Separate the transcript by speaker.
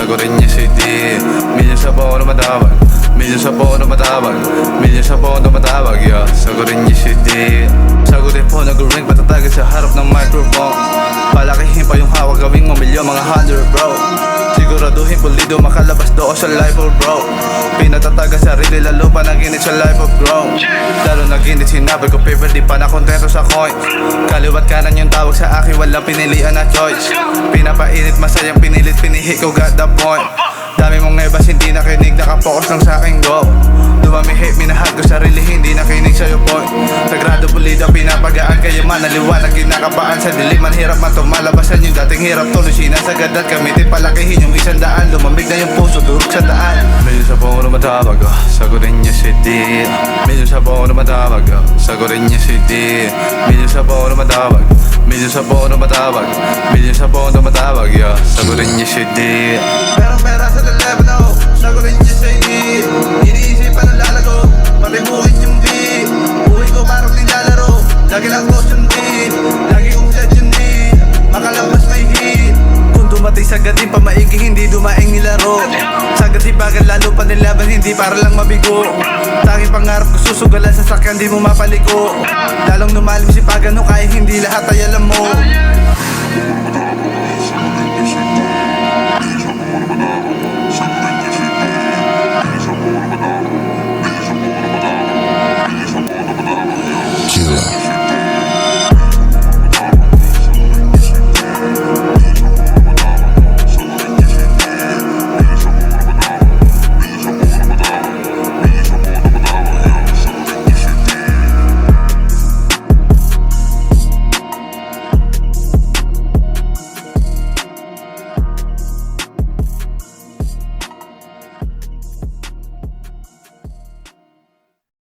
Speaker 1: sagutin niya si D. Milyon sa phone na matawag, milyon sa phone na matawag, milyon sa phone na matawag, yeah. Sagutin niya si D. Sagutin po nag-ring patatagin sa harap ng microphone. Palakihin pa yung hawak gawing mamilyon mga 100 bro. Siguraduhin pulido makalabas doon sa life of bro. Pinatataga sarili lalo pa naginit sa life of grow. Lalo naginit sinabi ko paper di pa nakontento sa coin. Kaliwat kanan yung tawag sa akin walang pinilian na choice. Pinapainit masayang pinilit pinihi ko got the point. Dami mong nebas hindi nakinig nakapokus lang sa aking go. Dumamihi minahal ko sarili hindi nakinig sa'yo point. Sagrado pulido pinapagaan kayo man naliwanag kinakabaan sa diliman. Hirap man tumalabasan yung dating hirap tuloy sinasagad at gamitin palakihin yung 100. Lumamig na yung puso durog sa daan. Medyo sa phone na matawag, sagutin niya si D. Medyo sa phone na matawag, sagutin niya si D. Medyo sa phone na matawag, medyo sa phone na matawag, medyo sa phone na matawag, yeah. Sagutin niya si D.
Speaker 2: Merong pera sa telepono, sagutin niya si D. Iniisipan ang lalago, pabibuhin yung beat. Uwi ko parang nilalaro, lagi lang close yung beat. Lagi kong set yung beat, makalabas may hit. Kung dumatay sa gating pamaigi, hindi dumaing nilaro. Sa gatibagan lalo pa nilaban, hindi para lang mabigo. Tanging pangarap ko susugalan sa sakyan, di mo mapaliko. Lalong numalim si pagano kahit hindi lahat ay alam mo.